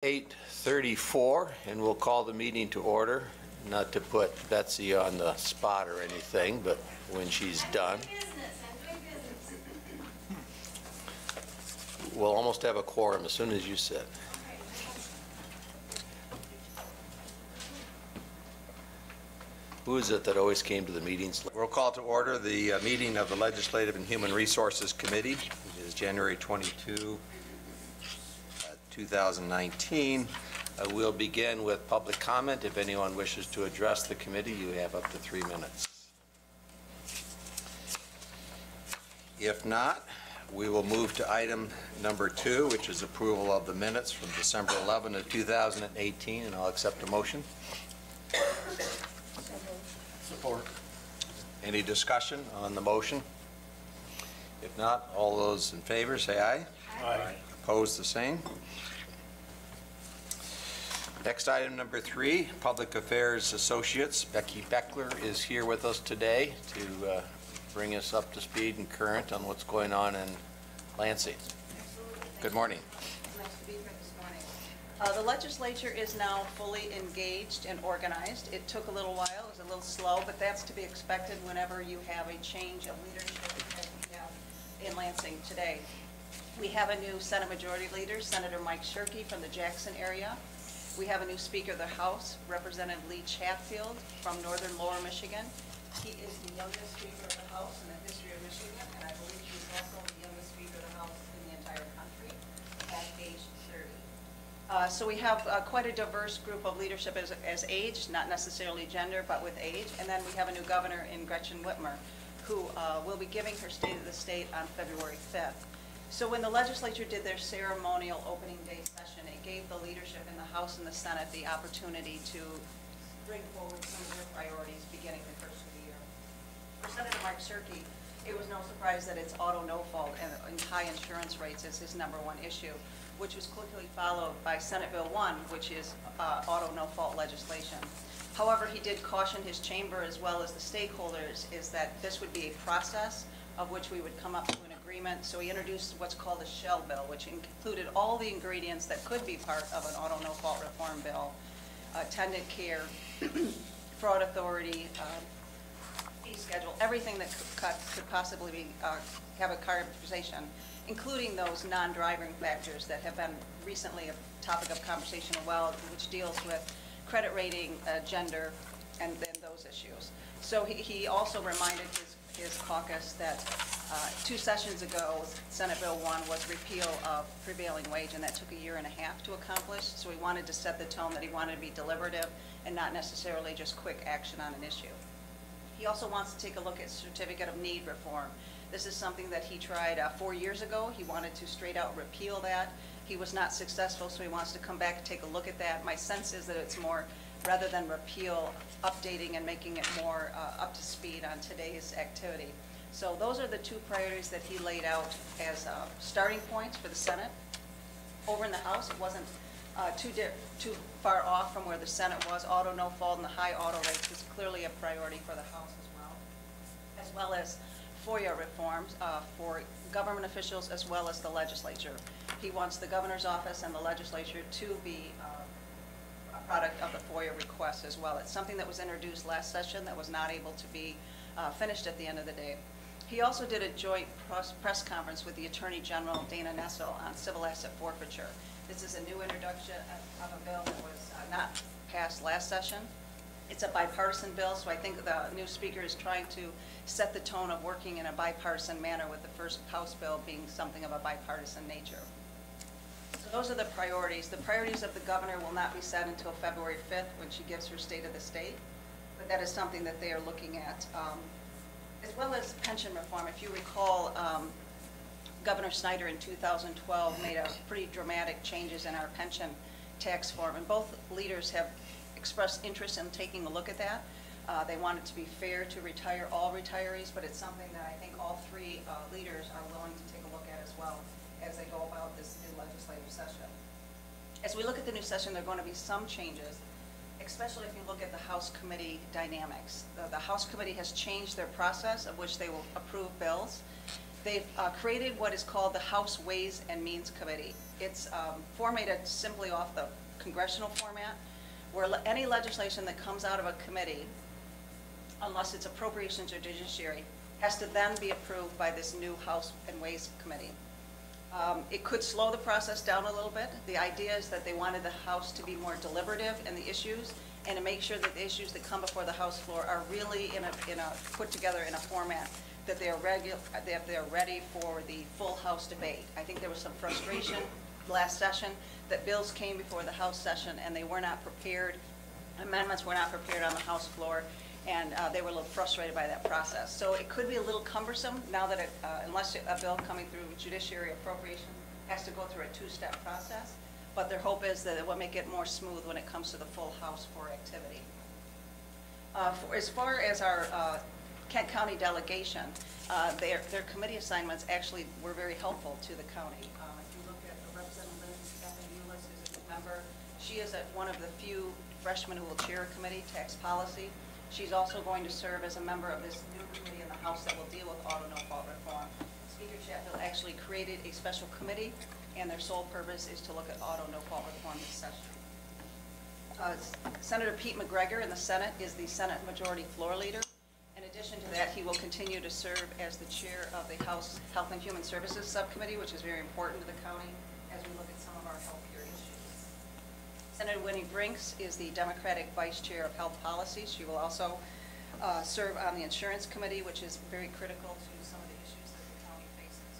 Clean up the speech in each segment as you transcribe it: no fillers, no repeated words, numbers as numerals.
8:34, and we'll call the meeting to order. Not to put Betsy on the spot or anything, but when she's done. We'll almost have a quorum as soon as you sit. Who is it that always came to the meetings? We'll call to order the meeting of the Legislative and Human Resources Committee. It is January 22, 2019. We'll begin with public comment. If anyone wishes to address the committee, you have up to 3 minutes. If not, we will move to item number 2, which is approval of the minutes from December 11 of 2018, and I'll accept a motion. Support. Any discussion on the motion? If not, all those in favor say aye. Aye. Opposed, the same. Next, item number 3, Public Affairs Associates. Becky Beckler is here with us today to bring us up to speed and current on what's going on in Lansing. Absolutely. Good morning. Nice to be here this morning. The legislature is now fully engaged and organized. It took a little while. It was a little slow, but that's to be expected whenever you have a change of leadership as we have in Lansing today. We have a new Senate Majority Leader, Senator Mike Shirkey from the Jackson area. We have a new Speaker of the House, Representative Lee Chatfield from northern Lower Michigan. He is the youngest Speaker of the House in the history of Michigan, and I believe he's also the youngest Speaker of the House in the entire country at age 30. So we have quite a diverse group of leadership as age, not necessarily gender, but with age. And then we have a new governor in Gretchen Whitmer, who will be giving her State of the State on February 5th. So when the legislature did their ceremonial opening day session, it gave the leadership in the House and the Senate the opportunity to bring forward some of their priorities beginning the first of the year. For Senator Mike Shirkey, it was no surprise that it's auto no fault and high insurance rates is his #1 issue, which was quickly followed by Senate Bill 1, which is auto no fault legislation. However, he did caution his chamber as well as the stakeholders is that this would be a process of which we would come up to an agreement. So he introduced what's called a shell bill, which included all the ingredients that could be part of an auto no fault reform bill: attendant care, fraud authority, fee schedule, everything that could possibly be, have a conversation, including those non-driving factors that have been recently a topic of conversation as well, which deals with credit rating, gender, and then those issues. So he also reminded his caucus that 2 sessions ago, Senate Bill 1 was repeal of prevailing wage, and that took 1.5 years to accomplish. So he wanted to set the tone that he wanted to be deliberative and not necessarily just quick action on an issue. He also wants to take a look at certificate of need reform. This is something that he tried 4 years ago. He wanted to straight out repeal that. He was not successful, so he wants to come back and take a look at that. My sense is that it's more, rather than repeal, updating and making it more up to speed on today's activity. So those are the 2 priorities that he laid out as starting points for the Senate. Over in the House, it wasn't too far off from where the Senate was. Auto no fault and the high auto rates is clearly a priority for the House as well as FOIA reforms for government officials as well as the legislature. He wants the governor's office and the legislature to be a product of the FOIA request as well. It's something that was introduced last session that was not able to be finished at the end of the day. He also did a joint press conference with the Attorney General, Dana Nessel, on civil asset forfeiture. This is a new introduction of a bill that was not passed last session. It's a bipartisan bill, so I think the new speaker is trying to set the tone of working in a bipartisan manner, with the first House bill being something of a bipartisan nature. So those are the priorities. The priorities of the governor will not be set until February 5th when she gives her State of the State, but that is something that they are looking at. As well as pension reform. If you recall, Governor Snyder in 2012 made a pretty dramatic changes in our pension tax form, and both leaders have expressed interest in taking a look at that. They want it to be fair to retire all retirees, but it's something that I think all 3 leaders are willing to take a look at as well as they go about this new legislative session. As we look at the new session, there are going to be some changes, especially if you look at the House committee dynamics. The House committee has changed their process of which they will approve bills. They've created what is called the House Ways and Means Committee. It's formatted simply off the congressional format, where any legislation that comes out of a committee, unless it's appropriations or judiciary, has to then be approved by this new House and Ways Committee. It could slow the process down a little bit. The idea is that they wanted the House to be more deliberative in the issues and to make sure that the issues that come before the House floor are really put together in a format that they are ready for the full House debate. I think there was some frustration last session that bills came before the House session and they were not prepared, amendments were not prepared on the House floor, and they were a little frustrated by that process. So it could be a little cumbersome now that unless a bill coming through judiciary appropriation has to go through a two-step process, but their hope is that it will make it more smooth when it comes to the full House floor activity. As far as our Kent County delegation, their committee assignments actually were very helpful to the county. If you look at Representative Stephanie Eulis is a member. She is one of the few freshmen who will chair a committee, tax policy. She's also going to serve as a member of this new committee in the House that will deal with auto no-fault reform. Speaker Chatfield actually created a special committee, and their sole purpose is to look at auto no-fault reform this session. Senator Pete McGregor in the Senate is the Senate Majority Floor Leader. In addition to that, he will continue to serve as the chair of the House Health and Human Services Subcommittee, which is very important to the county as we look at some of our healthcare issues. Senator Winnie Brinks is the Democratic Vice Chair of Health Policy. She will also serve on the Insurance Committee, which is very critical to some of the issues that the county faces.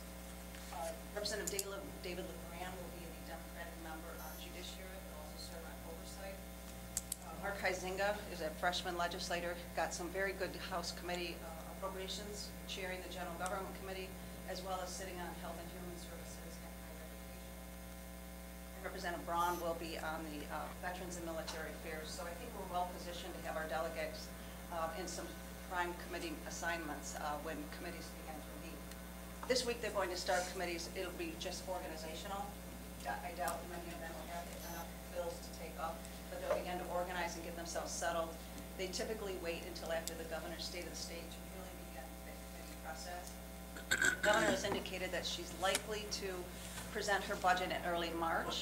Representative David LeGrand will be the Democratic member on Judiciary. He'll also serve on Oversight. Mark Huizinga is a freshman legislator, got some very good House Committee appropriations, chairing the General Government Committee, as well as sitting on Health and Human Services and Higher Education. And Representative Braun will be on the Veterans and Military Affairs. So I think we're well positioned to have our delegates in some prime committee assignments when committees begin to meet. This week they're going to start committees. It'll be just organizational. I doubt many of them will have enough bills to take up, but they'll begin to organize and get themselves settled. They typically wait until after the governor's state of the state to really begin the committee process. The governor has indicated that she's likely to present her budget in early March.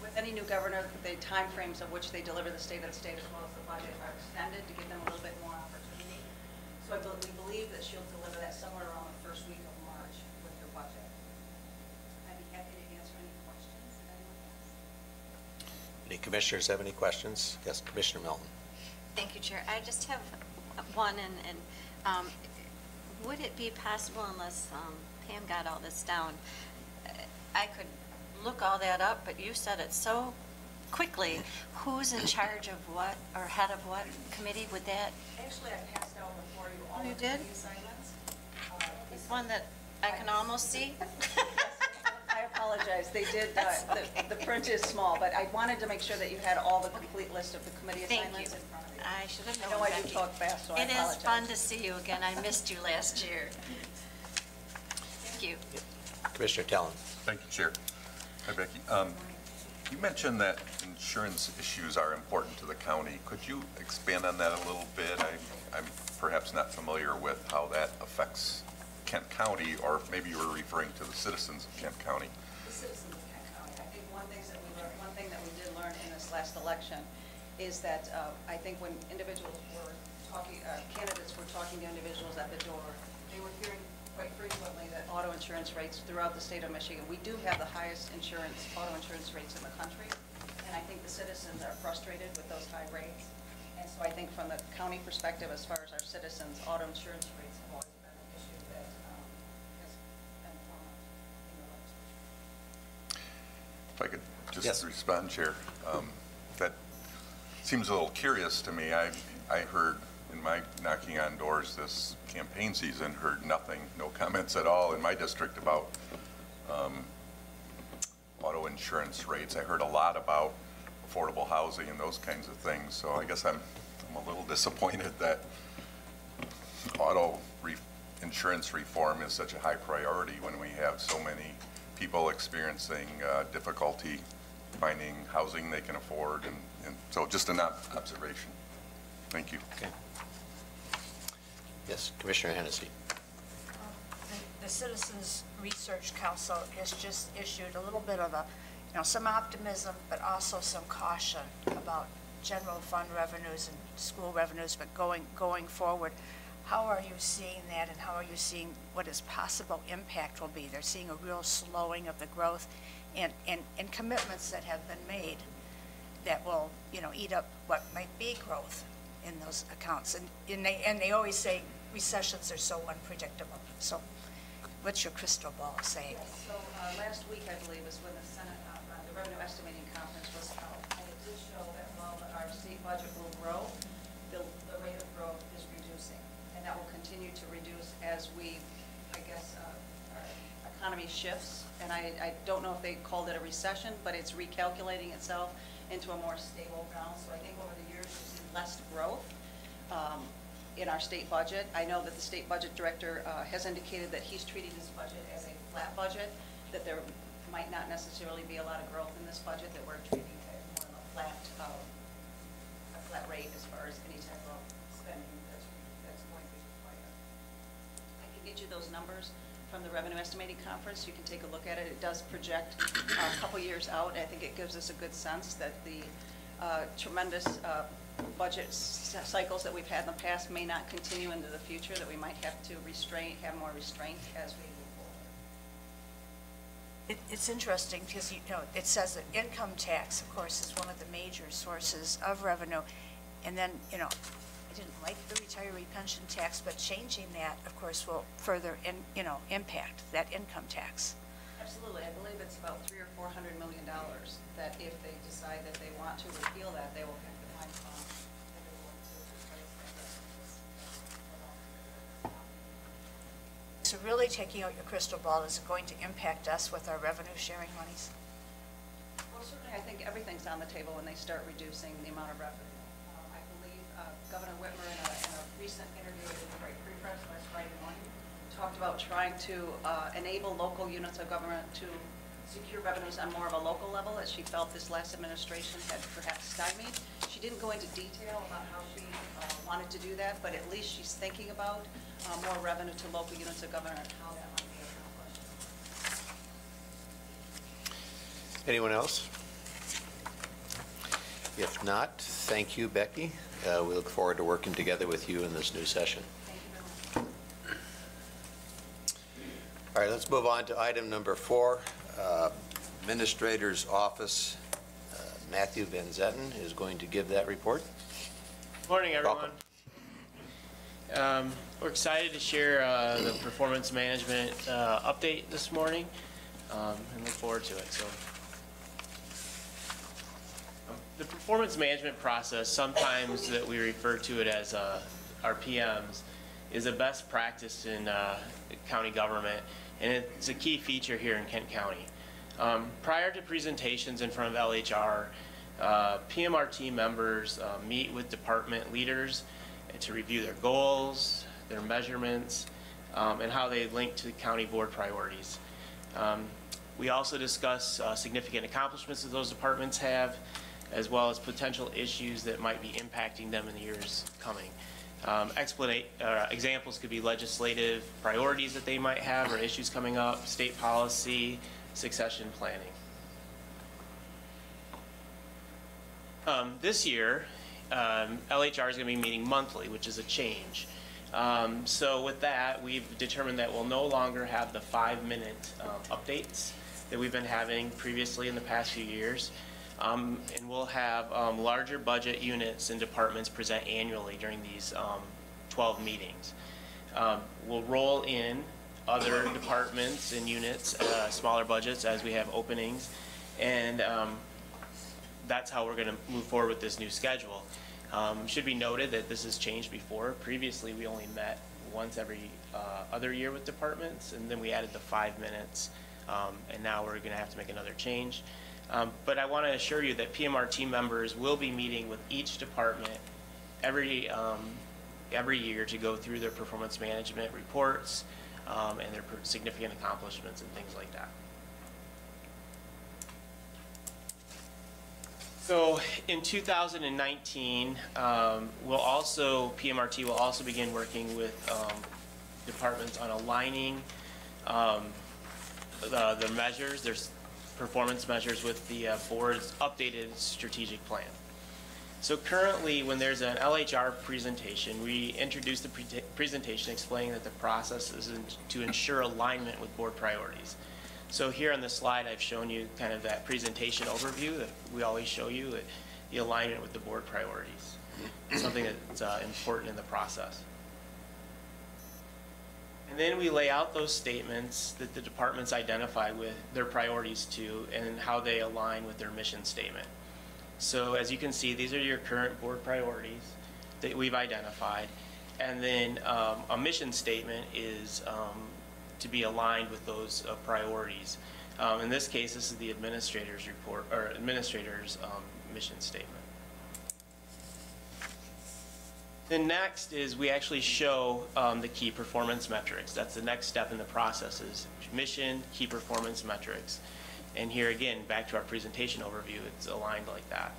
With any new governor, the time frames of which they deliver the state of the state as well as the budget are extended to give them a little bit more opportunity. So we believe that she'll deliver that somewhere around the first week of March with her budget. I'd be happy to answer any questions that anyone has. Any commissioners have any questions? Yes, Commissioner Milton. Thank you, Chair. I just have one, and would it be possible, unless Pam got all this down, I could look all that up, but you said it so quickly. Who's in charge of what, or head of what committee would that? Actually, I passed out before you all You the did? committee assignments. It's one that I can almost see. I apologize. They did, That's the print is small, but I wanted to make sure that you had all the complete list of the committee Thank you. assignments in front of you. I should have I known, know I do Becky. talk fast, so I It apologize. is fun to see you again. I missed you last year. Thank you. Commissioner Tellen. Thank you, Chair. Hi, Becky. You mentioned that insurance issues are important to the county. Could you expand on that a little bit? I'm perhaps not familiar with how that affects Kent County, or maybe you were referring to the citizens of Kent County. The citizens of Kent County. I think one thing that we did learn in this last election is that I think when individuals were talking, candidates were talking to individuals at the door, they were hearing quite frequently that auto insurance rates throughout the state of Michigan, we do have the highest auto insurance rates in the country, and I think the citizens are frustrated with those high rates. And so I think from the county perspective, as far as our citizens, auto insurance rates have always been an issue that has been prominent in the legislature. If I could just Yes. respond, Chair. That seems a little curious to me. I heard in my knocking on doors this campaign season, heard nothing, no comments at all in my district about auto insurance rates. I heard a lot about affordable housing and those kinds of things. So I guess I'm a little disappointed that insurance reform is such a high priority when we have so many people experiencing difficulty finding housing they can afford. And so just an observation. Thank you. Okay. Yes, Commissioner Hennessy. the Citizens Research Council has just issued a little bit of a, some optimism, but also some caution about general fund revenues and school revenues, but going forward. How are you seeing that, and how are you seeing what its possible impact will be? They're seeing a real slowing of the growth and commitments that have been made that will, eat up what might be growth in those accounts. And they always say recessions are so unpredictable. So what's your crystal ball saying? Yes, so last week, I believe, is when the Senate, the Revenue Estimating Conference was held, and it did show that while our state budget will grow, the rate of growth is reducing, and that will continue to reduce as we, our economy shifts, and I don't know if they called it a recession, but it's recalculating itself into a more stable ground. So I think over the years, we've seen less growth in our state budget. I know that the state budget director has indicated that he's treating this budget as a flat budget, that there might not necessarily be a lot of growth in this budget, that we're treating it as more of a flat rate as far as any type of spending that's going to be required. I can get you those numbers from the Revenue Estimating Conference. You can take a look at it. It does project a couple years out. I think it gives us a good sense that the tremendous budget cycles that we've had in the past may not continue into the future, that we might have to have more restraint as we move forward. It's interesting because, it says that income tax, of course, is one of the major sources of revenue. And then, I didn't like the retiree pension tax, but changing that, of course, will further, impact that income tax. Absolutely. I believe it's about $300 or $400 million that if they decide that they want to repeal that, they will have to find funds that are going to replace that. So really taking out your crystal ball, is it going to impact us with our revenue sharing monies? Well, certainly, I think everything's on the table when they start reducing the amount of revenue. I believe Governor Whitmer in a recent interview with the Detroit Free Press last Friday morning talked about trying to enable local units of government to secure revenues on more of a local level, as she felt this last administration had perhaps stymied. She didn't go into detail about how she wanted to do that, but at least she's thinking about more revenue to local units of government and how that might be accomplished. Anyone else? If not, thank you, Becky. We look forward to working together with you in this new session. Thank you very much. All right, let's move on to item number 4. Administrator's Office, Matthew Van Zetten is going to give that report. Morning, everyone. Welcome. We're excited to share the performance management update this morning and look forward to it. So, the performance management process, sometimes that we refer to it as our PMs, is a best practice in county government, and it's a key feature here in Kent County. Prior to presentations in front of LHR, PMRT members meet with department leaders to review their goals, their measurements, and how they link to the county board priorities. We also discuss significant accomplishments that those departments have, as well as potential issues that might be impacting them in the years coming. Examples could be legislative priorities that they might have or issues coming up, state policy, succession planning. This year, LHR is going to be meeting monthly, which is a change. So with that, we've determined that we'll no longer have the 5-minute updates that we've been having previously in the past few years. And we'll have larger budget units and departments present annually during these 12 meetings. We'll roll in other departments and units, smaller budgets as we have openings, and that's how we're going to move forward with this new schedule. Should be noted that this has changed before. Previously, we only met once every other year with departments, and then we added the 5 minutes, and now we're going to have to make another change. But I want to assure you that PMRT members will be meeting with each department every year to go through their performance management reports and their significant accomplishments and things like that. So in 2019, PMRT will also begin working with departments on aligning the measures, there's performance measures with the board's updated strategic plan. So currently, when there's an LHR presentation, we introduce the presentation explaining that the process is to ensure alignment with board priorities. So here on the slide, I've shown you kind of that presentation overview that we always show you, the alignment with the board priorities, something that's important in the process. And then we lay out those statements that the departments identify with their priorities to and how they align with their mission statement. So as you can see, these are your current board priorities that we've identified. And then a mission statement is to be aligned with those priorities. In this case, this is the administrator's report, or administrator's mission statement. Then next is we actually show the key performance metrics. That's the next step in the process is mission, key performance metrics. And here again, back to our presentation overview, it's aligned like that.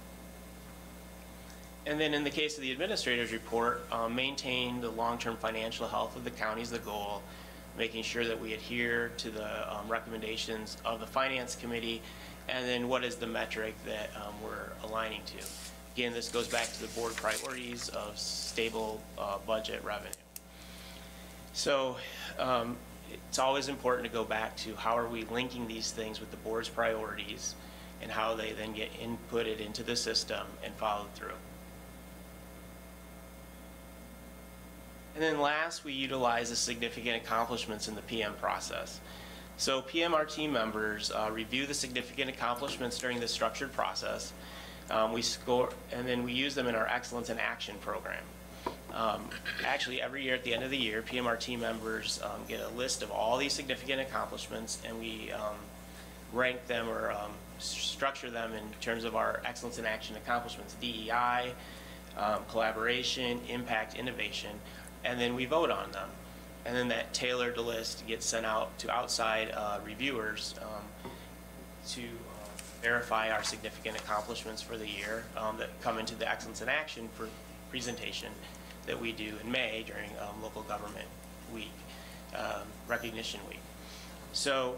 And then in the case of the administrator's report, maintain the long-term financial health of the county is the goal, making sure that we adhere to the recommendations of the finance committee, and then what is the metric that we're aligning to. Again, this goes back to the board priorities of stable budget revenue. So it's always important to go back to how are we linking these things with the board's priorities and how they then get inputted into the system and followed through. And then last, we utilize the significant accomplishments in the PM process. So PMRT members review the significant accomplishments during this structured process. We score, and then we use them in our Excellence in Action program. Actually, every year at the end of the year, PMRT members get a list of all these significant accomplishments, and we rank them or structure them in terms of our Excellence in Action accomplishments, DEI, collaboration, impact, innovation, and then we vote on them. And then that tailored list gets sent out to outside reviewers to verify our significant accomplishments for the year that come into the Excellence in Action for presentation that we do in May during Local Government Week, Recognition Week. So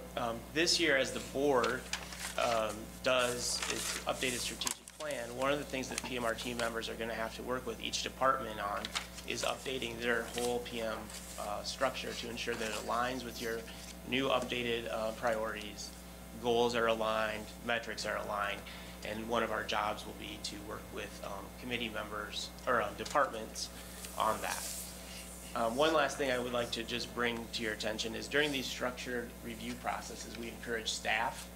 this year, as the board does its updated strategic plan, one of the things that PMRT members are going to have to work with each department on is updating their whole PM structure to ensure that it aligns with your new updated priorities. Goals are aligned, metrics are aligned, and one of our jobs will be to work with committee members or departments on that. One last thing I would like to just bring to your attention is during these structured review processes, we encourage staff,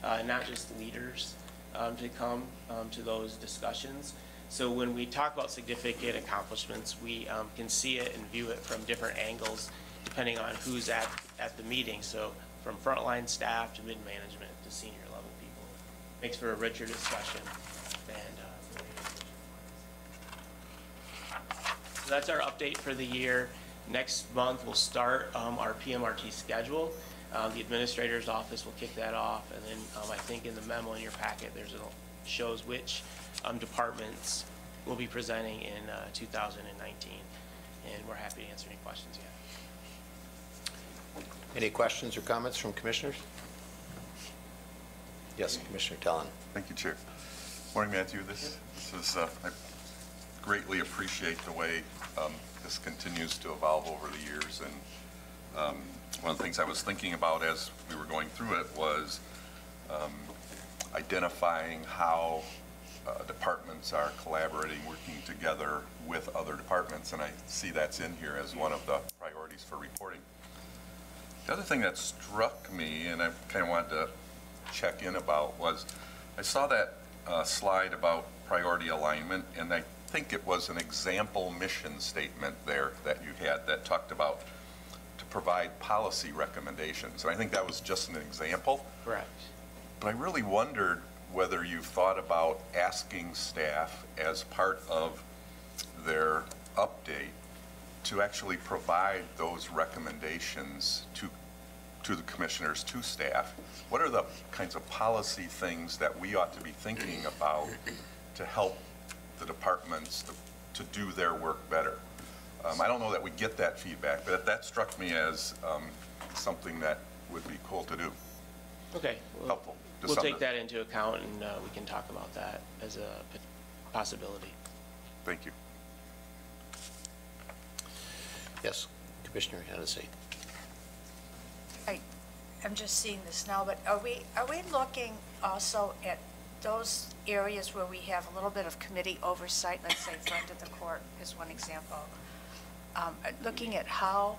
not just leaders, to come to those discussions. So when we talk about significant accomplishments, we can see it and view it from different angles depending on who's at the meeting. So from frontline staff to mid-management to senior level people. Makes for a richer discussion. And so that's our update for the year. Next month we'll start our PMRT schedule. The administrator's office will kick that off, and then I think in the memo in your packet shows which departments will be presenting in 2019, and we're happy to answer any questions you have. Any questions or comments from commissioners? Yes, Commissioner Tellon. Thank you, Chair. Morning, Matthew. This is I greatly appreciate the way this continues to evolve over the years. And one of the things I was thinking about as we were going through it was identifying how departments are collaborating, working together with other departments, and I see that's in here as one of the priorities for reporting. The other thing that struck me, and I kind of wanted to check in about, was I saw that slide about priority alignment, and I think it was an example mission statement there that you had that talked about to provide policy recommendations. And I think that was just an example. Correct. But I really wondered whether you've thought about asking staff as part of their update to actually provide those recommendations to the commissioners, to staff. What are the kinds of policy things that we ought to be thinking about to help the departments to do their work better? I don't know that we get that feedback, but that struck me as something that would be cool to do. Okay. Helpful. to We'll some take of- that into account, and we can talk about that as a possibility. Thank you. Yes, Commissioner Hennessy. I'm just seeing this now, but are we looking also at those areas where we have a little bit of committee oversight, let's say friend of the court is one example, looking at how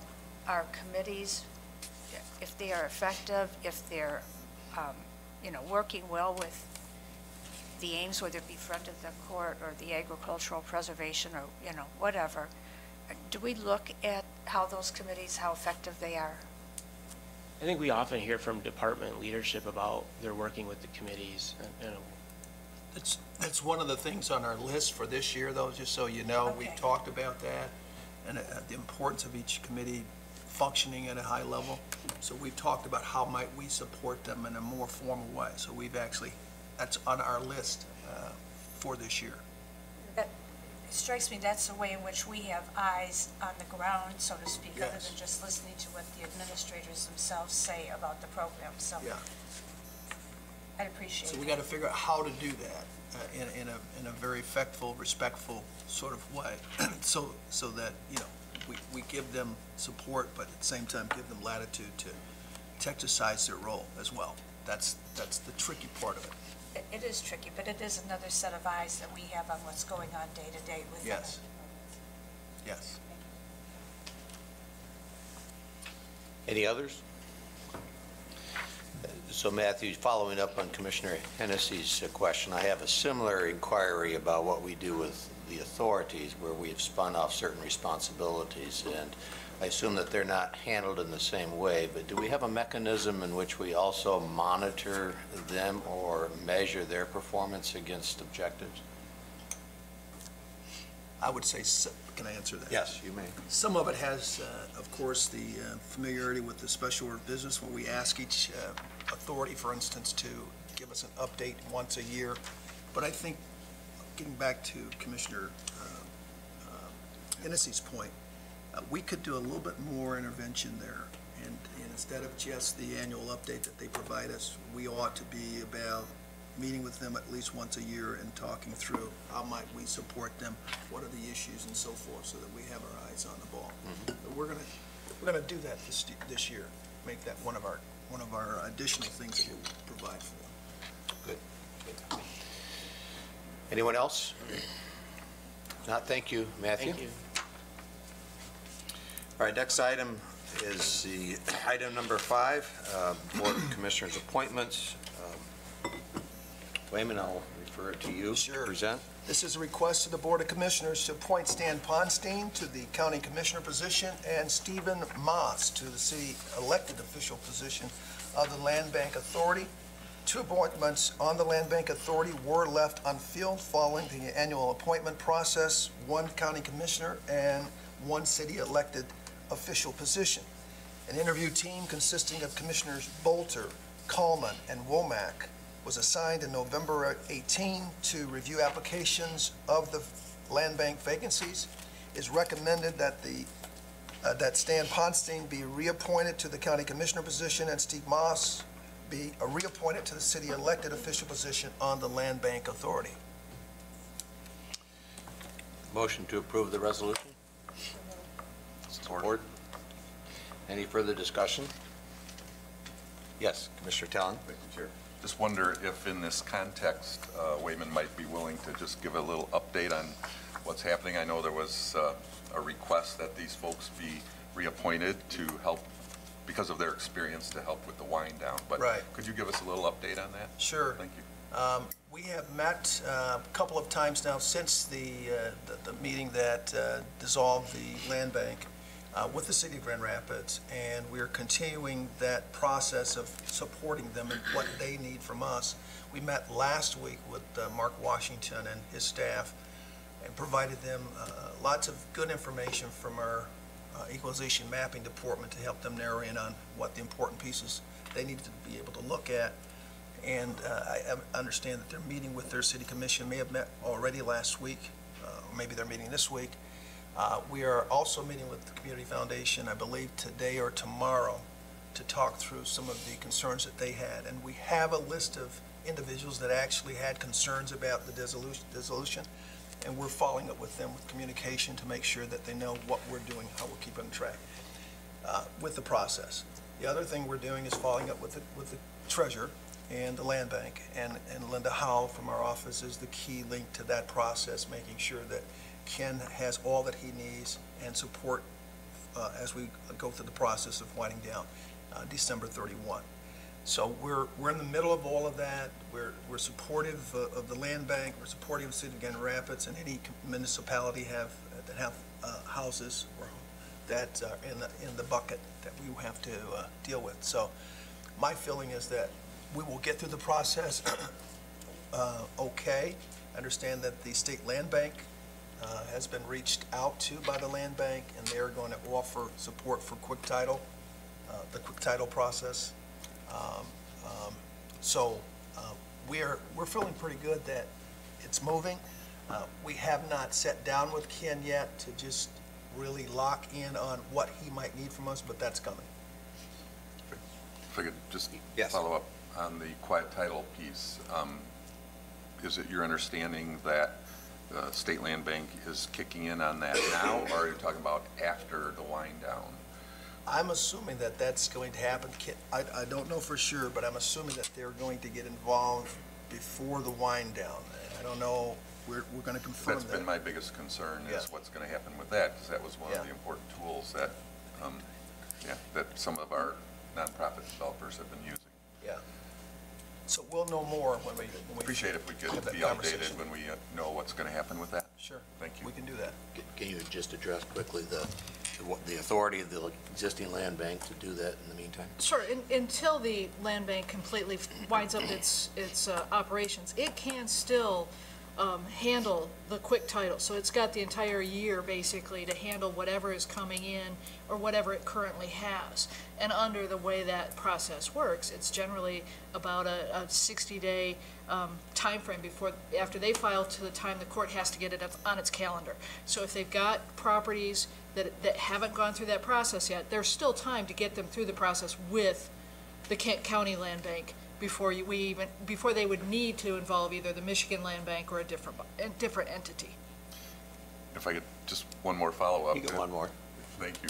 our committees, if they are effective, if they're, working well with the aims, whether it be friend of the court or the agricultural preservation or, whatever, do we look at how those committees, how effective they are? I think we often hear from department leadership about their working with the committees. That's one of the things on our list for this year, though, just so you know. We Okay. talked about that and the importance of each committee functioning at a high level. So we've talked about how might we support them in a more formal way. So that's on our list for this year. It strikes me that's the way in which we have eyes on the ground, so to speak, other Yes. than just listening to what the administrators themselves say about the program. So Yeah. I'd appreciate So it. we got to figure out how to do that in a very effectful, respectful sort of way, so that, we give them support, but at the same time give them latitude to exercise their role as well. That's the tricky part of it. It is tricky, but it is another set of eyes that we have on what's going on day to day with them. Yes. Yes. Any others? So Matthew, following up on Commissioner Hennessy's question, I have a similar inquiry about what we do with the authorities where we've spun off certain responsibilities, and I assume that they're not handled in the same way, but do we have a mechanism in which we also monitor them or measure their performance against objectives? I would say, can I answer that? Yes, you may. Some of it has, of course, the familiarity with the special order of business, where we ask each authority, for instance, to give us an update once a year. But I think, getting back to Commissioner Hennessy's point, we could do a little bit more intervention there. And instead of just the annual update that they provide us, we ought to be about meeting with them at least once a year and talking through how might we support them, what are the issues and so forth, so that we have our eyes on the ball. But we're gonna do that this year, make that one of our additional things that we'll provide for them. Good. Good. Anyone else? Not, thank you, Matthew. Thank you. All right, next item is the item number 5, Board of Commissioners appointments. Wayman, I'll refer it to you to Sure. present. This is a request to the Board of Commissioners to appoint Stan Ponstein to the County Commissioner position and Stephen Moss to the city elected official position of the Land Bank Authority. 2 appointments on the Land Bank Authority were left unfilled following the annual appointment process, 1 county commissioner and 1 city elected official position. An interview team consisting of Commissioners Bolter, Coleman, and Womack was assigned in November 18 to review applications of the land bank vacancies. It is recommended that that Stan Ponstein be reappointed to the county commissioner position and Steve Moss be reappointed to the city elected official position on the Land Bank Authority. Motion to approve the resolution? Support. Any further discussion? Yes, Commissioner Talon? Thank you, Chair. Just wonder if in this context, Wayman might be willing to just give a little update on what's happening. I know there was a request that these folks be reappointed to help, because of their experience, to help with the wind down. But Right. could you give us a little update on that? Sure. Thank you. We have met a couple of times now since the meeting that dissolved the land bank with the city of Grand Rapids, and we're continuing that process of supporting them and what they need from us. We met last week with Mark Washington and his staff and provided them lots of good information from our equalization mapping department to help them narrow in on what the important pieces they need to be able to look at. And I understand that they're meeting with their city commission, may have met already last week, or maybe they're meeting this week. We are also meeting with the Community Foundation, I believe today or tomorrow, to talk through some of the concerns that they had. And we have a list of individuals that actually had concerns about the dissolution, and we're following up with them with communication to make sure that they know what we're doing, how we're keeping track with the process. The other thing we're doing is following up with the treasurer and the land bank, and Linda Howell from our office is the key link to that process, making sure that Ken has all that he needs and support as we go through the process of winding down December 31. So we're in the middle of all of that. We're supportive of the land bank. We're supportive of the City of Grand Rapids and any municipality that have houses that are in the bucket that we have to deal with. So my feeling is that we will get through the process okay. I understand that the state land bank has been reached out to by the land bank, and they're going to offer support for quick title, the quick title process. So we're feeling pretty good that it's moving. We have not sat down with Ken yet to just really lock in on what he might need from us, but that's coming. If I could just Yes. follow up on the quiet title piece. Is it your understanding that the State Land Bank is kicking in on that now, or are you talking about after the wind down? I'm assuming that that's going to happen. I don't know for sure, but I'm assuming that they're going to get involved before the wind down. I don't know. We're going to confirm that. That's been my biggest concern, Yeah. is what's going to happen with that, because that was one of the important tools that, that some of our nonprofit developers have been using. Yeah. So we'll know more when we Appreciate if we have could that be conversation. updated when we know what's going to happen with that. Sure. Thank you. We can do that. Can you just address quickly the authority of the existing land bank to do that in the meantime? Sure, until the land bank completely winds up its operations, it can still handle the quick title. So it's got the entire year, basically, to handle whatever is coming in or whatever it currently has. And under the way that process works, it's generally about a 60-day timeframe after they file to the time the court has to get it on its calendar. So if they've got properties that haven't gone through that process yet, there's still time to get them through the process with the Kent County Land Bank before they would need to involve either the Michigan Land Bank or a different entity. If I could, just one more follow-up. You get one more. Thank you.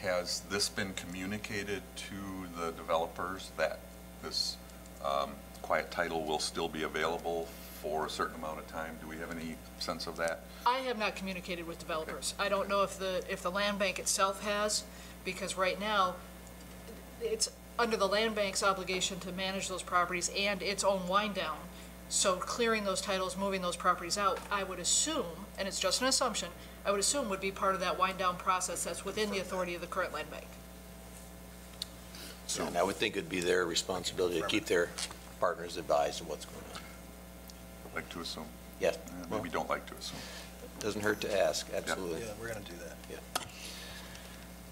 Has this been communicated to the developers that this quiet title will still be available for a certain amount of time? Do we have any sense of that? I have not communicated with developers. I don't know if the land bank itself has, because right now, it's under the land bank's obligation to manage those properties and its own wind down. So clearing those titles, moving those properties out, I would assume, and it's just an assumption, I would assume would be part of that wind down process that's within the authority of the current land bank. And I would think it'd be their responsibility to keep their partners advised of what's going on. I'd like to assume. Yes. Maybe don't like to assume. Doesn't hurt to ask, absolutely. Yeah, we're going to do that. Yeah.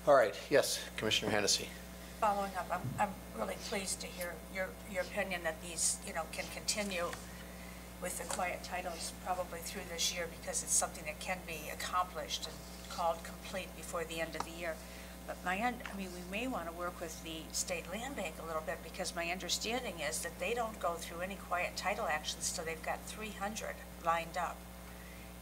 All right, yes, Commissioner Hennessy. Following up, I'm really pleased to hear your opinion that these, can continue with the quiet titles probably through this year, because it's something that can be accomplished and called complete before the end of the year. But we may want to work with the state land bank a little bit, because my understanding is that they don't go through any quiet title actions till they've got 300 lined up.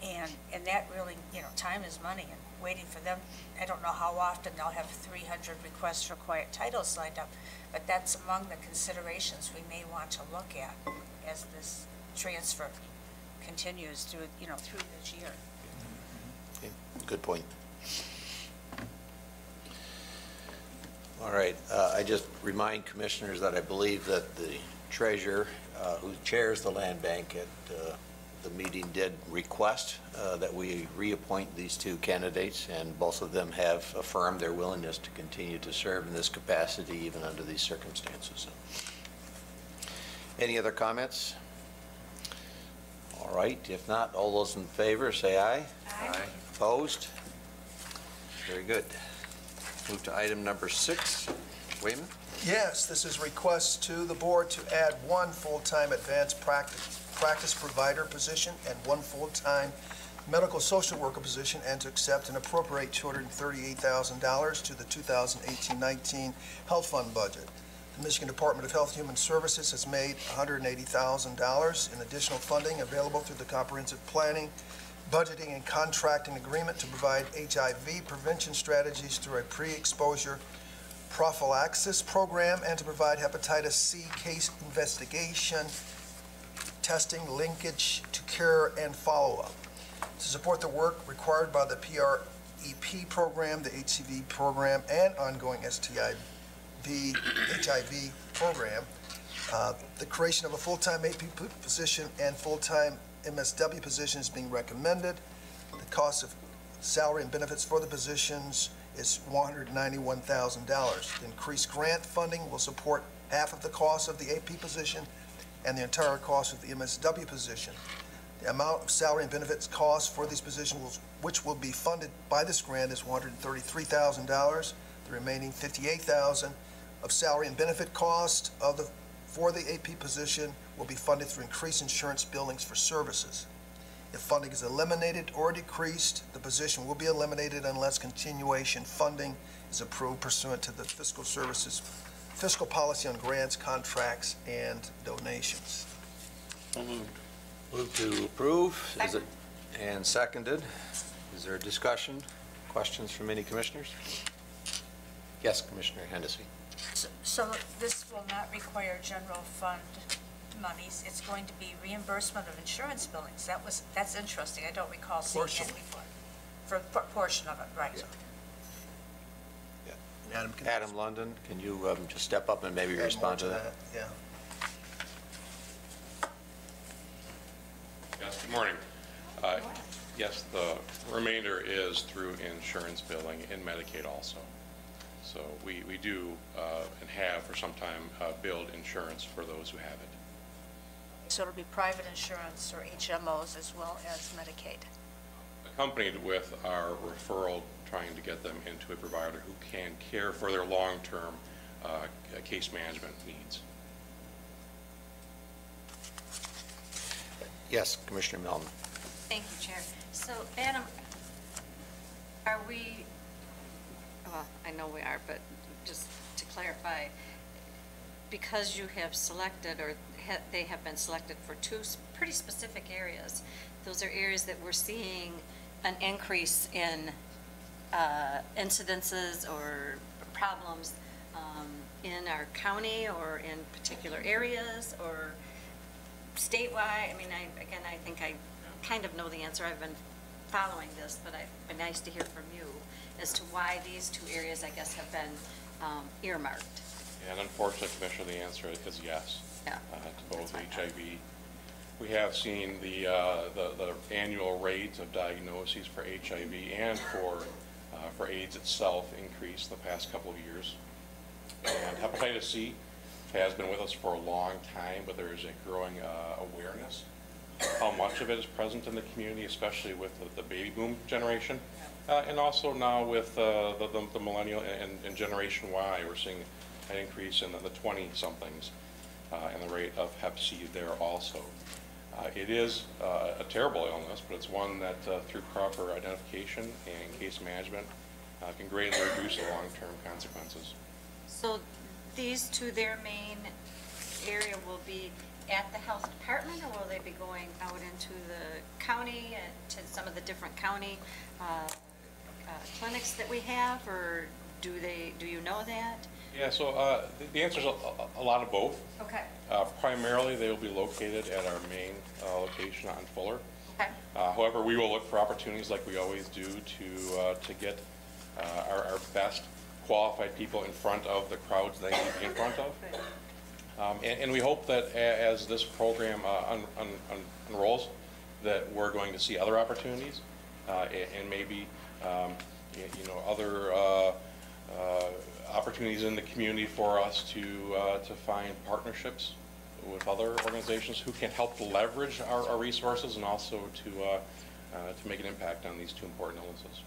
And that really, time is money, and waiting for them, I don't know how often they'll have 300 requests for quiet titles lined up, but that's among the considerations we may want to look at as this transfer continues through this year. Okay, good point. All right, I just remind commissioners that I believe that the treasurer, who chairs the land bank at the meeting, did request that we reappoint these two candidates, and both of them have affirmed their willingness to continue to serve in this capacity even under these circumstances. Any other comments? All right, if not, all those in favor say aye. Aye. Opposed? Very good. Move to item number 6. Wayman? Yes, this is request to the board to add one full-time advanced practice provider position and one full-time medical social worker position and to accept and appropriate $238,000 to the 2018-19 Health Fund budget. The Michigan Department of Health and Human Services has made $180,000 in additional funding available through the Comprehensive Planning, Budgeting, and Contracting Agreement to provide HIV prevention strategies through a pre-exposure prophylaxis program and to provide hepatitis C case investigation, testing, linkage to care, and follow-up. To support the work required by the PREP program, the HCV program, and ongoing HIV program, the creation of a full-time AP position and full-time MSW position is being recommended. The cost of salary and benefits for the positions is $191,000. The increased grant funding will support half of the cost of the AP position and the entire cost of the MSW position. The amount of salary and benefits costs for these positions, which will be funded by this grant, is $133,000. The remaining $58,000 of salary and benefit cost for the AP position will be funded through increased insurance billings for services. If funding is eliminated or decreased, the position will be eliminated unless continuation funding is approved pursuant to the fiscal policy on grants, contracts, and donations. Move to approve. Is it, and seconded. Is there a discussion? Questions from any commissioners? Yes, Commissioner Hennessy. So this will not require general fund monies. It's going to be reimbursement of insurance billings. That's interesting. I don't recall seeing Portion. that before. For a portion of it, right. Yeah. Adam London, can you just step up and maybe respond to that? Yeah. Yes, good morning. Yes, the remainder is through insurance billing in Medicaid also. So we do and have for some time billed insurance for those who have it. So it'll be private insurance or HMOs as well as Medicaid. Accompanied with our referral, trying to get them into a provider who can care for their long-term case management needs. Yes, Commissioner Melton. Thank you, Chair. So, Adam, are we, well, I know we are, but just to clarify, because you have selected, or they have been selected for two pretty specific areas, those are areas that we're seeing an increase in incidences or problems in our county or in particular areas or statewide? I mean, I think I kind of know the answer. I've been following this, but it'd be nice to hear from you as to why these two areas, I guess, have been earmarked. And unfortunately, Commissioner, the answer is yes. Yeah. To both HIV. We have seen the annual rates of diagnoses for HIV and for AIDS itself increase the past couple of years. And hepatitis C has been with us for a long time, but there is a growing awareness how much of it is present in the community, especially with the baby boom generation. And also now with the millennial and Generation Y, we're seeing an increase in the 20-somethings and the rate of hep C there also. It is a terrible illness, but it's one that through proper identification and case management can greatly reduce the long-term consequences. So these two, their main area will be at the health department, or will they be going out into the county and to some of the different county clinics that we have, or do you know that? Yeah, so the answer is a lot of both. Okay. Primarily, they will be located at our main location on Fuller. Okay. However, we will look for opportunities like we always do to get our best qualified people in front of the crowds they need to be in front of. And we hope that as this program unrolls, that we're going to see other opportunities and maybe other opportunities in the community for us to find partnerships with other organizations who can help leverage our resources and also to make an impact on these two important illnesses.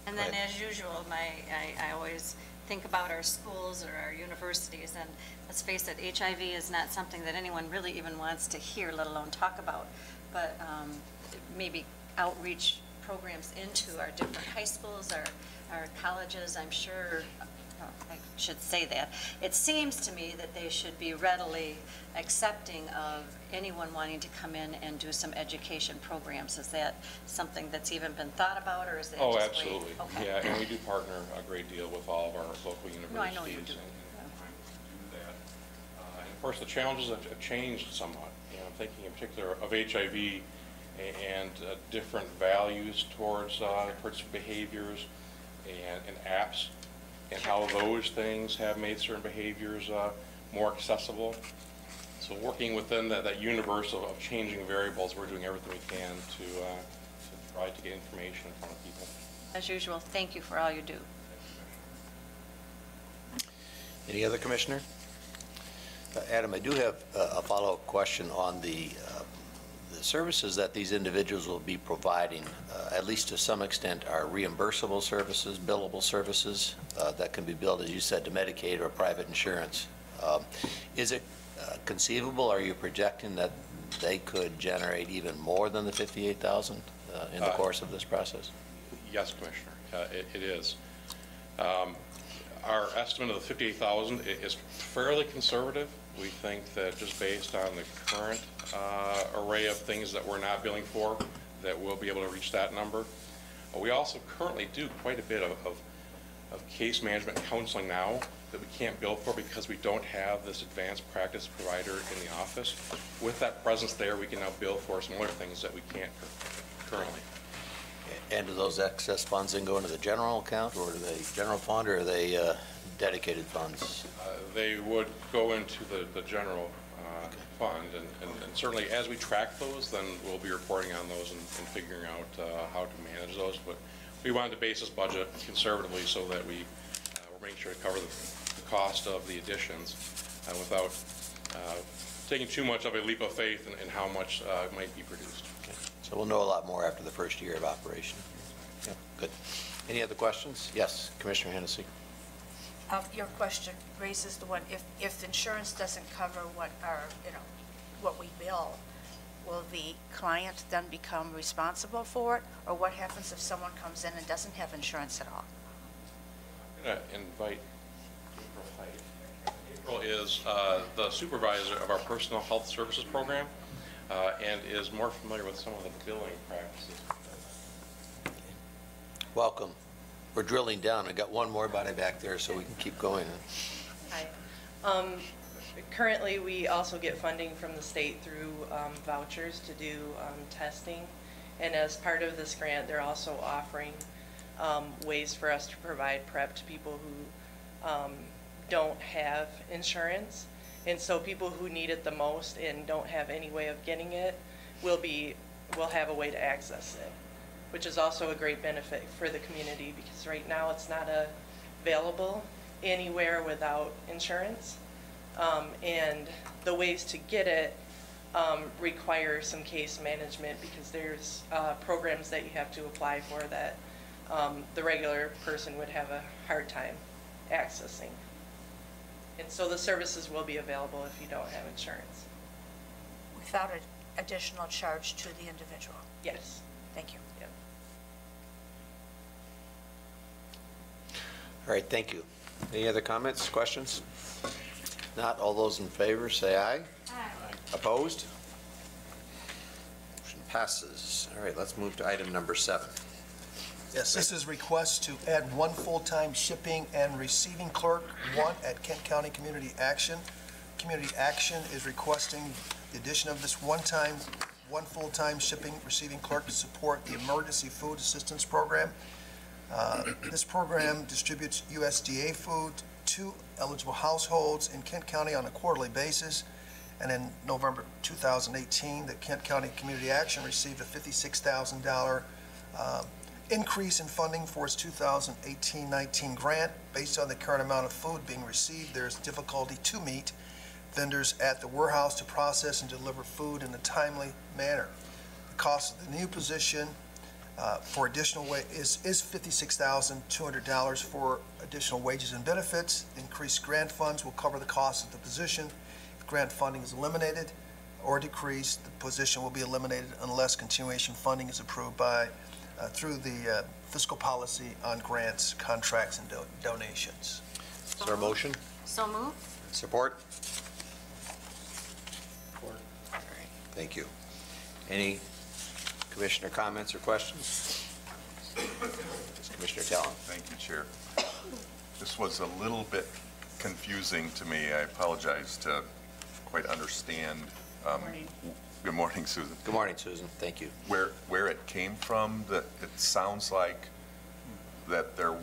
And then, as usual, I always think about our schools or our universities, and let's face it, HIV is not something that anyone really even wants to hear, let alone talk about. But maybe outreach programs into our different high schools, our colleges, I'm sure, well, I should say that. It seems to me that they should be readily accepting of anyone wanting to come in and do some education programs. Is that something that's even been thought about, or is it just Oh, way- absolutely. Okay. Yeah, and we do partner a great deal with all of our local universities. No, I know you do. and trying to do that. And of course, the challenges have changed somewhat. You know, I'm thinking in particular of HIV and different values towards behaviors and apps, and how those things have made certain behaviors more accessible. So working within that universe of changing variables, we're doing everything we can to try to get information in front of people. As usual, thank you for all you do. Any other commissioner? Adam, I do have a follow-up question on the services that these individuals will be providing, at least to some extent, are reimbursable services, billable services that can be billed, as you said, to Medicaid or private insurance. Is it conceivable, are you projecting that they could generate even more than the $58,000 in the course of this process? Yes, Commissioner, it is. Our estimate of the $58,000 is fairly conservative. We think that just based on the current array of things that we're not billing for, that we'll be able to reach that number. We also currently do quite a bit of case management counseling now that we can't bill for because we don't have this advanced practice provider in the office. With that presence there, we can now bill for some other things that we can't currently. And do those excess funds then go into the general account, or are they general fund, or are they dedicated funds? They would go into the general fund, and certainly as we track those, then we'll be reporting on those and figuring out how to manage those. But we wanted to base this budget conservatively so that we're making sure to cover the cost of the additions without taking too much of a leap of faith in how much might be produced. Okay. So we'll know a lot more after the first year of operation. Yeah, good. Any other questions? Yes, Commissioner Hennessy. Your question raises the one, if insurance doesn't cover what what we bill, will the client then become responsible for it? Or what happens if someone comes in and doesn't have insurance at all? I'm going to invite April Height. April is the supervisor of our personal health services program and is more familiar with some of the billing practices. Welcome. We're drilling down. I got one more body back there, so we can keep going. Hi. Currently, we also get funding from the state through vouchers to do testing. And as part of this grant, they're also offering ways for us to provide PrEP to people who don't have insurance. And so people who need it the most and don't have any way of getting it will have a way to access it, which is also a great benefit for the community because right now it's not available anywhere without insurance. And the ways to get it require some case management because there's programs that you have to apply for that the regular person would have a hard time accessing. And so the services will be available if you don't have insurance. Without an additional charge to the individual? Yes. Thank you. Yep. All right, thank you. Any other comments, questions? Not, all those in favor, say aye. Aye. Opposed? Motion passes. All right, let's move to item number 7. Yes, this is request to add one full-time shipping and receiving clerk, one at Kent County Community Action. Community Action is requesting the addition of this one full-time shipping receiving clerk to support the Emergency Food Assistance Program. This program distributes USDA food to eligible households in Kent County on a quarterly basis. And in November 2018, the Kent County Community Action received a $56,000 increase in funding for its 2018-19 grant. Based on the current amount of food being received, there's difficulty to meet vendors at the warehouse to process and deliver food in a timely manner. The cost of the new position for additional is $56,200 for additional wages and benefits. Increased grant funds will cover the cost of the position. If grant funding is eliminated, or decreased, the position will be eliminated unless continuation funding is approved through the fiscal policy on grants, contracts, and donations. Is there a motion? So move. Support? Support. All right, thank you. Any commissioner comments or questions? Commissioner Tallon. Thank you, Chair. This was a little bit confusing to me. I apologize to quite understand. Good morning, Susan. Good morning, Susan. Thank you. Where it came from, that it sounds like that there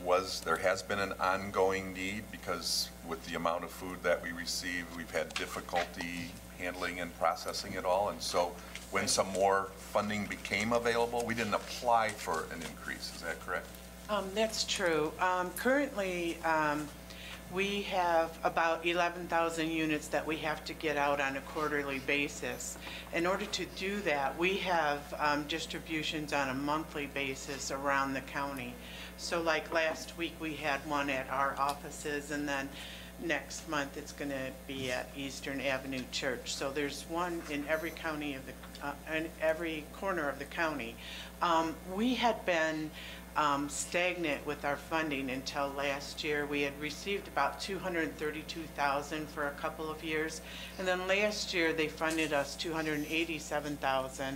has been an ongoing need, because with the amount of food that we receive, we've had difficulty handling and processing it all. And so when some more funding became available, we didn't apply for an increase. Is that correct? That's true. Currently, we have about 11,000 units that we have to get out on a quarterly basis. In order to do that, we have distributions on a monthly basis around the county. So like last week, we had one at our offices, and then next month it's going to be at Eastern Avenue Church. So there's one in every county of the, in every corner of the county. We had been stagnant with our funding until last year. We had received about $232,000 for a couple of years, and then last year they funded us $287,000,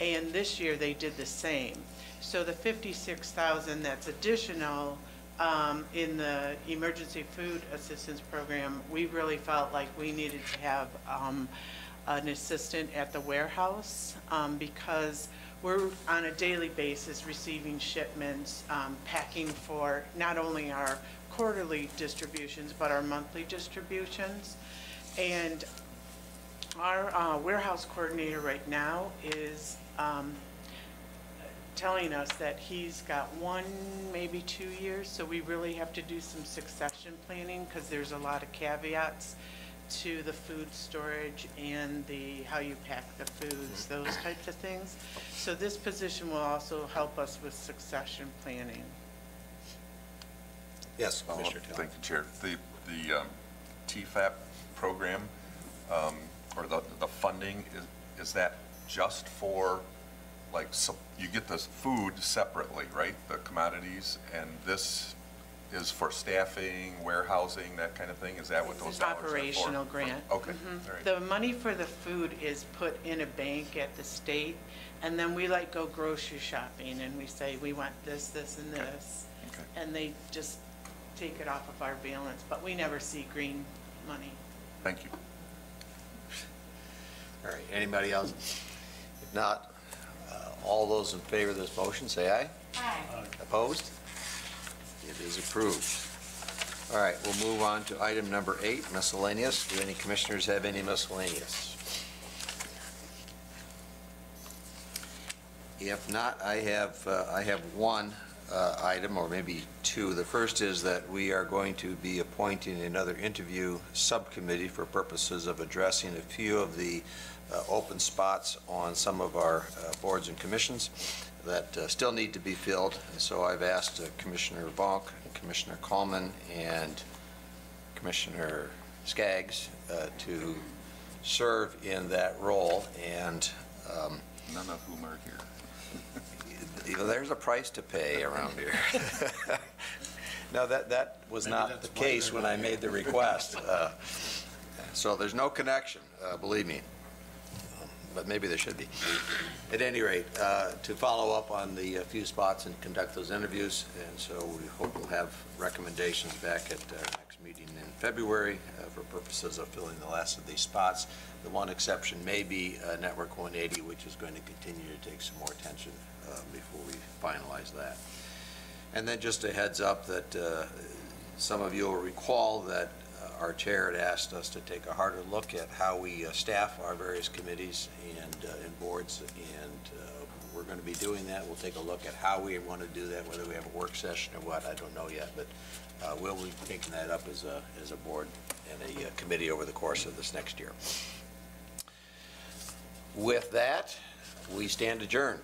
and this year they did the same. So the $56,000 that's additional in the emergency food assistance program, we really felt like we needed to have an assistant at the warehouse because we're on a daily basis receiving shipments, packing for not only our quarterly distributions, but our monthly distributions. And our warehouse coordinator right now is telling us that he's got 1, maybe 2 years, so we really have to do some succession planning because there's a lot of caveats to the food storage and how you pack the foods, those types of things. So this position will also help us with succession planning. Yes, Commissioner Tallon. Thank you, Chair. The TFAP program, or the funding, is that just for, like, so you get the food separately, right? The commodities, and this is for staffing, warehousing, that kind of thing? Is that what those dollars are for? Operational grant. Okay, all right. The money for the food is put in a bank at the state, and then we like go grocery shopping and we say we want this, this, and this. Okay. And they just take it off of our balance, but we never see green money. Thank you. All right, anybody else? If not, all those in favor of this motion, say aye. Aye. Opposed? It is approved. All right, we'll move on to item number 8, miscellaneous. Do any commissioners have any miscellaneous? If not, I have one item, or maybe two. The first is that we are going to be appointing another interview subcommittee for purposes of addressing a few of the open spots on some of our boards and commissions that still need to be filled. And so I've asked Commissioner Bonk, Commissioner Coleman, and Commissioner Skaggs to serve in that role. And None of whom are here. there's a price to pay around here. No, that was not the case when I made the request. So there's no connection, believe me. But maybe there should be. At any rate, to follow up on the few spots and conduct those interviews, and so we hope we'll have recommendations back at our next meeting in February for purposes of filling the last of these spots. The one exception may be Network 180, which is going to continue to take some more attention before we finalize that. And then just a heads up that some of you will recall that our chair had asked us to take a harder look at how we staff our various committees and boards, and we're going to be doing that. We'll take a look at how we want to do that, whether we have a work session or what, I don't know yet, but we'll be taking that up as a board and a committee over the course of this next year. With that, we stand adjourned.